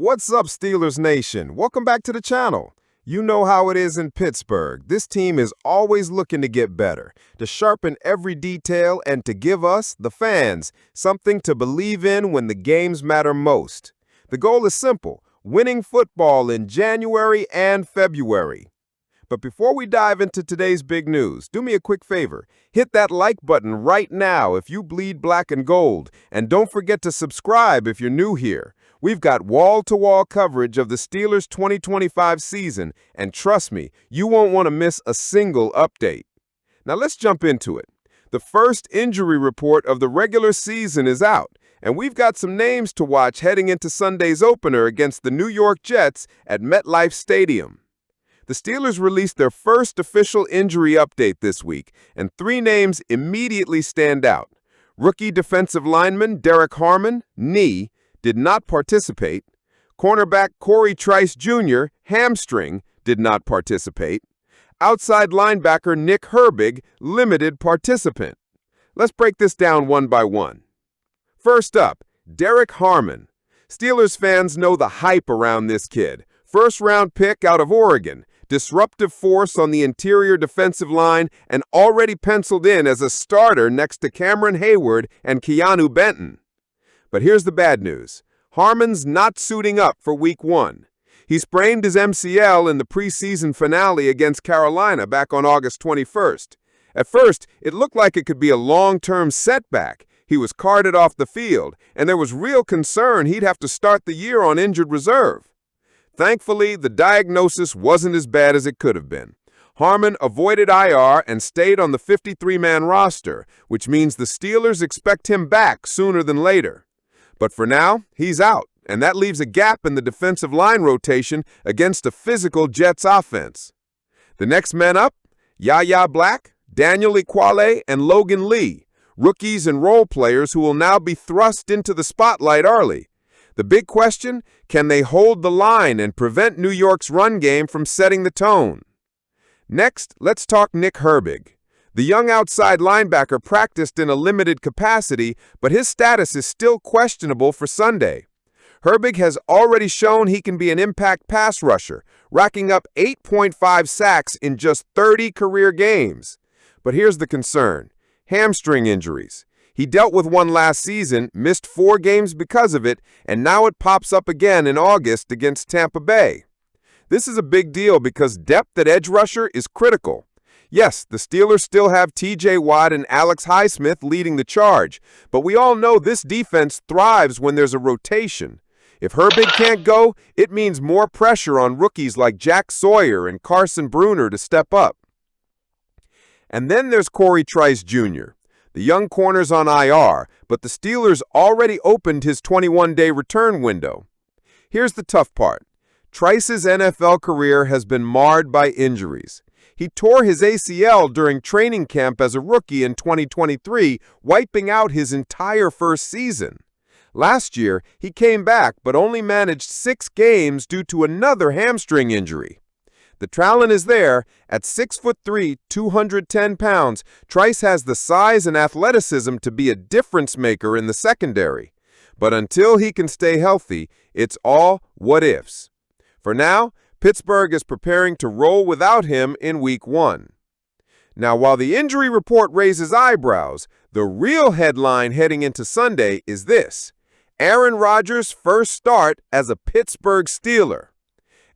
What's up, Steelers Nation? Welcome back to the channel. You know how it is in Pittsburgh. This team is always looking to get better, to sharpen every detail, and to give us, the fans, something to believe in when the games matter most. The goal is simple: winning football in January and February. But before we dive into today's big news, do me a quick favor. Hit that like button right now if you bleed black and gold, and don't forget to subscribe if you're new here. We've got wall-to-wall coverage of the Steelers' 2025 season, and trust me, you won't want to miss a single update. Now let's jump into it. The first injury report of the regular season is out, and we've got some names to watch heading into Sunday's opener against the New York Jets at MetLife Stadium. The Steelers released their first official injury update this week, and three names immediately stand out. Rookie defensive lineman Derek Harmon, knee, did not participate. Cornerback Corey Trice Jr., hamstring, did not participate. Outside linebacker Nick Herbig, limited participant. Let's break this down one by one. First up, Derek Harmon. Steelers fans know the hype around this kid. First-round pick out of Oregon, disruptive force on the interior defensive line, and already penciled in as a starter next to Cameron Hayward and Keanu Benton. But here's the bad news. Harmon's not suiting up for Week 1. He sprained his MCL in the preseason finale against Carolina back on August 21st. At first, it looked like it could be a long-term setback. He was carted off the field, and there was real concern he'd have to start the year on injured reserve. Thankfully, the diagnosis wasn't as bad as it could have been. Harmon avoided IR and stayed on the 53-man roster, which means the Steelers expect him back sooner than later. But for now, he's out, and that leaves a gap in the defensive line rotation against a physical Jets offense. The next men up, Yahya Black, Daniel Ekuale, and Logan Lee, rookies and role players who will now be thrust into the spotlight early. The big question, can they hold the line and prevent New York's run game from setting the tone? Next, let's talk Nick Herbig. The young outside linebacker practiced in a limited capacity, but his status is still questionable for Sunday. Herbig has already shown he can be an impact pass rusher, racking up 8.5 sacks in just 30 career games. But here's the concern: hamstring injuries. He dealt with one last season, missed 4 games because of it, and now it pops up again in August against Tampa Bay. This is a big deal because depth at edge rusher is critical. Yes, the Steelers still have TJ Watt and Alex Highsmith leading the charge, but we all know this defense thrives when there's a rotation. If Herbig can't go, it means more pressure on rookies like Jack Sawyer and Carson Bruner to step up. And then there's Corey Trice Jr. The young corner's on IR, but the Steelers already opened his 21-day return window. Here's the tough part. Trice's NFL career has been marred by injuries. He tore his ACL during training camp as a rookie in 2023, wiping out his entire first season. Last year, he came back but only managed 6 games due to another hamstring injury. The talent is there. At 6'3", 210 pounds, Trice has the size and athleticism to be a difference maker in the secondary. But until he can stay healthy, it's all what-ifs. For now, Pittsburgh is preparing to roll without him in Week 1. Now, while the injury report raises eyebrows, the real headline heading into Sunday is this: Aaron Rodgers' first start as a Pittsburgh Steeler.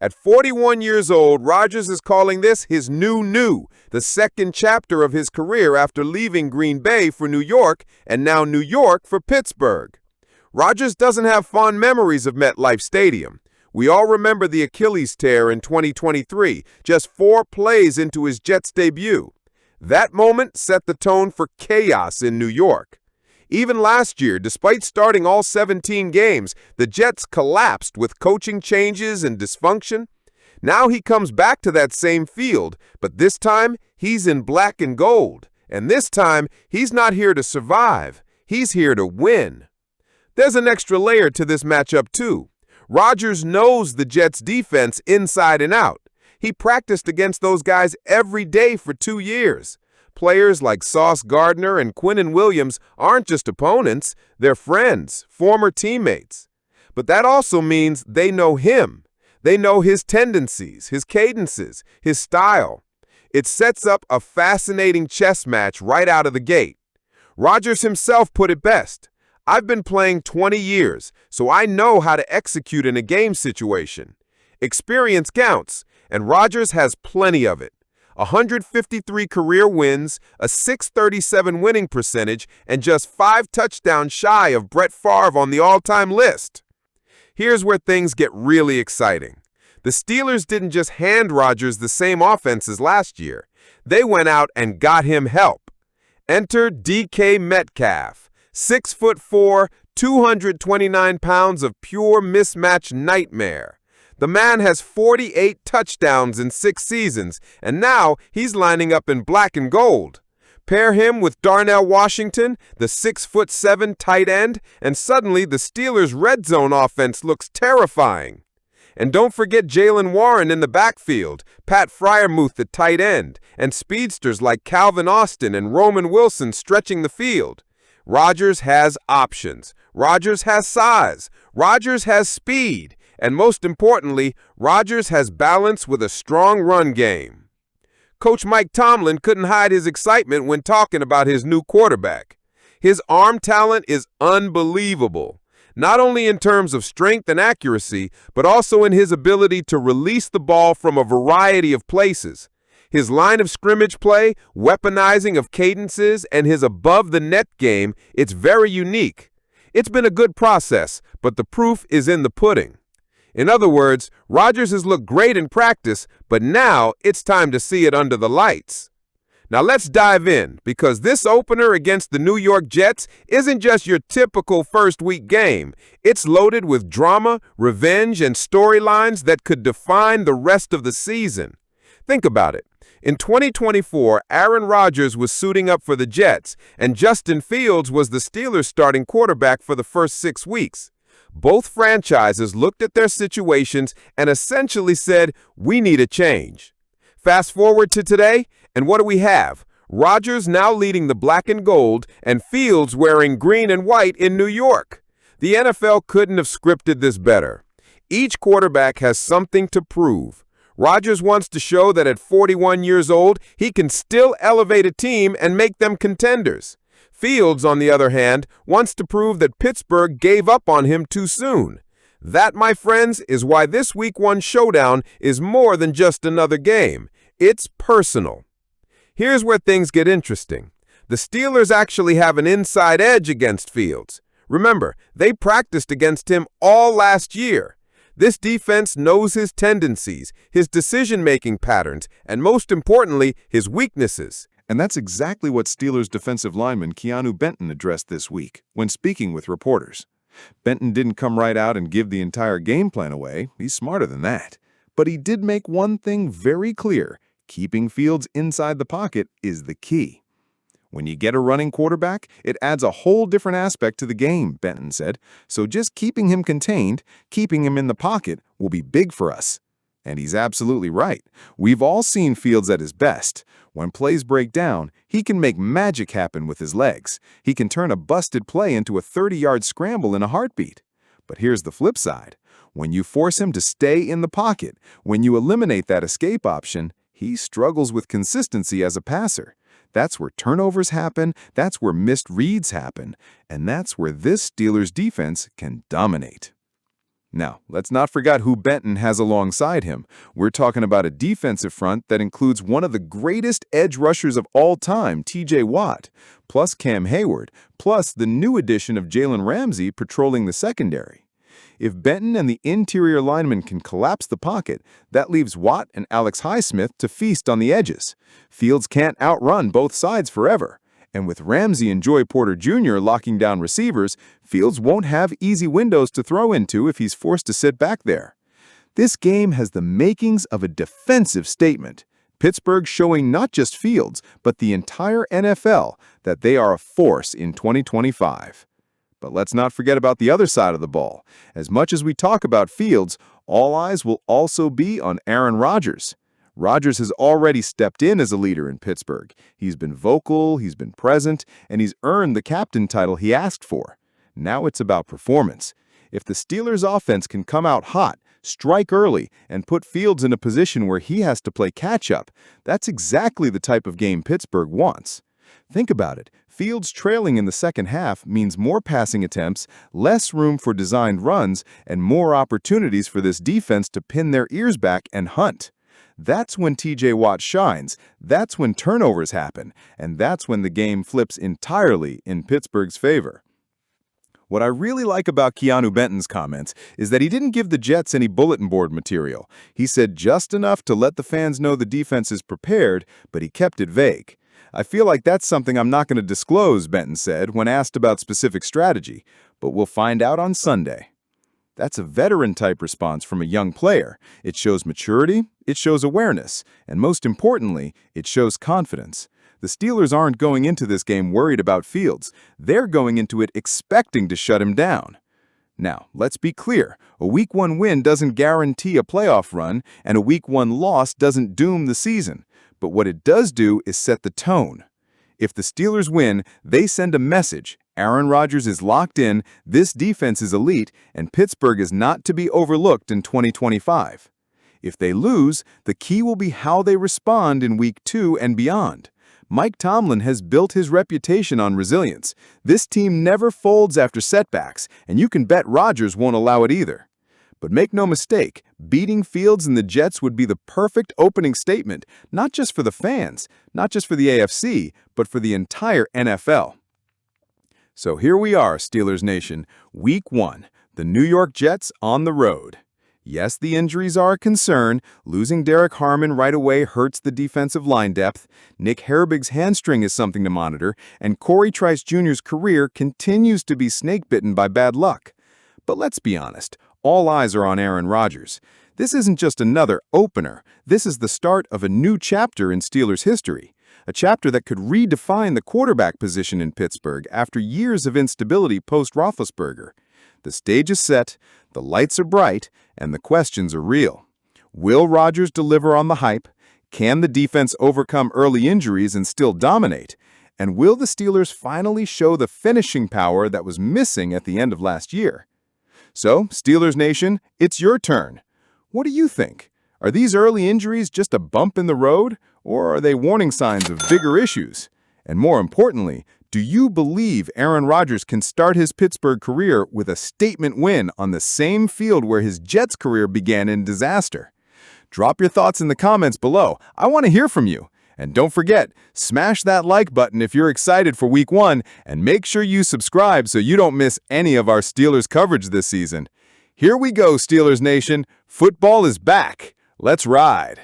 At 41 years old, Rodgers is calling this his new, the second chapter of his career after leaving Green Bay for New York and now New York for Pittsburgh. Rodgers doesn't have fond memories of MetLife Stadium. We all remember the Achilles tear in 2023, just 4 plays into his Jets debut. That moment set the tone for chaos in New York. Even last year, despite starting all 17 games, the Jets collapsed with coaching changes and dysfunction. Now he comes back to that same field, but this time he's in black and gold. And this time, he's not here to survive. He's here to win. There's an extra layer to this matchup, too. Rodgers knows the Jets' defense inside and out. He practiced against those guys every day for 2 years. Players like Sauce Gardner and Quinnen Williams aren't just opponents, they're friends, former teammates. But that also means they know him. They know his tendencies, his cadences, his style. It sets up a fascinating chess match right out of the gate. Rodgers himself put it best. I've been playing 20 years, so I know how to execute in a game situation. Experience counts, and Rodgers has plenty of it. 153 career wins, a .637 winning percentage, and just 5 touchdowns shy of Brett Favre on the all-time list. Here's where things get really exciting. The Steelers didn't just hand Rodgers the same offense as last year. They went out and got him help. Enter DK Metcalf, 6'4", 229 pounds of pure mismatch nightmare. The man has 48 touchdowns in 6 seasons, and now he's lining up in black and gold. Pair him with Darnell Washington, the 6'7" tight end, and suddenly the Steelers' red zone offense looks terrifying. And don't forget Jaylen Warren in the backfield, Pat Freiermuth at tight end, and speedsters like Calvin Austin and Roman Wilson stretching the field. Rodgers has options. Rodgers has size. Rodgers has speed. And most importantly, Rodgers has balance with a strong run game. Coach Mike Tomlin couldn't hide his excitement when talking about his new quarterback. His arm talent is unbelievable, not only in terms of strength and accuracy, but also in his ability to release the ball from a variety of places. His line of scrimmage play, weaponizing of cadences, and his above-the-net game, it's very unique. It's been a good process, but the proof is in the pudding. In other words, Rodgers has looked great in practice, but now it's time to see it under the lights. Now let's dive in, because this opener against the New York Jets isn't just your typical first-week game. It's loaded with drama, revenge, and storylines that could define the rest of the season. Think about it. In 2024, Aaron Rodgers was suiting up for the Jets, and Justin Fields was the Steelers' starting quarterback for the first 6 weeks. Both franchises looked at their situations and essentially said, we need a change. Fast forward to today, and what do we have? Rodgers now leading the black and gold, and Fields wearing green and white in New York. The NFL couldn't have scripted this better. Each quarterback has something to prove. Rodgers wants to show that at 41 years old, he can still elevate a team and make them contenders. Fields, on the other hand, wants to prove that Pittsburgh gave up on him too soon. That, my friends, is why this Week 1 showdown is more than just another game. It's personal. Here's where things get interesting. The Steelers actually have an inside edge against Fields. Remember, they practiced against him all last year. This defense knows his tendencies, his decision-making patterns, and most importantly, his weaknesses. And that's exactly what Steelers defensive lineman Keanu Benton addressed this week when speaking with reporters. Benton didn't come right out and give the entire game plan away. He's smarter than that. But he did make one thing very clear. Keeping Fields inside the pocket is the key. When you get a running quarterback, it adds a whole different aspect to the game, Benton said. So just keeping him contained, keeping him in the pocket, will be big for us. And he's absolutely right. We've all seen Fields at his best. When plays break down, he can make magic happen with his legs. He can turn a busted play into a 30-yard scramble in a heartbeat. But here's the flip side. When you force him to stay in the pocket, when you eliminate that escape option, he struggles with consistency as a passer. That's where turnovers happen, that's where missed reads happen, and that's where this Steelers defense can dominate. Now, let's not forget who Benton has alongside him. We're talking about a defensive front that includes one of the greatest edge rushers of all time, T.J. Watt, plus Cam Hayward, plus the new addition of Jalen Ramsey patrolling the secondary. If Benton and the interior linemen can collapse the pocket, that leaves Watt and Alex Highsmith to feast on the edges. Fields can't outrun both sides forever. And with Ramsey and Joy Porter Jr. locking down receivers, Fields won't have easy windows to throw into if he's forced to sit back there. This game has the makings of a defensive statement. Pittsburgh showing not just Fields, but the entire NFL that they are a force in 2025. But let's not forget about the other side of the ball. As much as we talk about Fields, all eyes will also be on Aaron Rodgers. Rodgers has already stepped in as a leader in Pittsburgh. He's been vocal, he's been present, and he's earned the captain title he asked for. Now it's about performance. If the Steelers' offense can come out hot, strike early, and put Fields in a position where he has to play catch-up, that's exactly the type of game Pittsburgh wants. Think about it. Fields trailing in the second half means more passing attempts, less room for designed runs, and more opportunities for this defense to pin their ears back and hunt. That's when TJ Watt shines, that's when turnovers happen, and that's when the game flips entirely in Pittsburgh's favor. What I really like about Keanu Benton's comments is that he didn't give the Jets any bulletin board material. He said just enough to let the fans know the defense is prepared, but he kept it vague. I feel like that's something I'm not going to disclose, Benton said when asked about specific strategy, but we'll find out on Sunday. That's a veteran-type response from a young player. It shows maturity, it shows awareness, and most importantly, it shows confidence. The Steelers aren't going into this game worried about Fields. They're going into it expecting to shut him down. Now, let's be clear. A Week 1 win doesn't guarantee a playoff run, and a Week 1 loss doesn't doom the season. But what it does do is set the tone. If the Steelers win, they send a message. Aaron Rodgers is locked in, this defense is elite, and Pittsburgh is not to be overlooked in 2025. If they lose, the key will be how they respond in Week 2 and beyond. Mike Tomlin has built his reputation on resilience. This team never folds after setbacks, and you can bet Rodgers won't allow it either. But make no mistake, beating Fields and the Jets would be the perfect opening statement, not just for the fans, not just for the AFC, but for the entire NFL. So here we are, Steelers Nation, Week 1, the New York Jets on the road. Yes, the injuries are a concern. Losing Derek Harmon right away hurts the defensive line depth. Nick Herbig's hamstring is something to monitor, and Corey Trice Jr.'s career continues to be snake-bitten by bad luck. But let's be honest, all eyes are on Aaron Rodgers. This isn't just another opener. This is the start of a new chapter in Steelers history. A chapter that could redefine the quarterback position in Pittsburgh after years of instability post-Roethlisberger. The stage is set, the lights are bright, and the questions are real. Will Rodgers deliver on the hype? Can the defense overcome early injuries and still dominate? And will the Steelers finally show the finishing power that was missing at the end of last year? So, Steelers Nation, it's your turn. What do you think? Are these early injuries just a bump in the road, or are they warning signs of bigger issues? And more importantly, do you believe Aaron Rodgers can start his Pittsburgh career with a statement win on the same field where his Jets career began in disaster? Drop your thoughts in the comments below. I want to hear from you. And don't forget, smash that like button if you're excited for Week 1, and make sure you subscribe so you don't miss any of our Steelers coverage this season. Here we go, Steelers Nation. Football is back. Let's ride.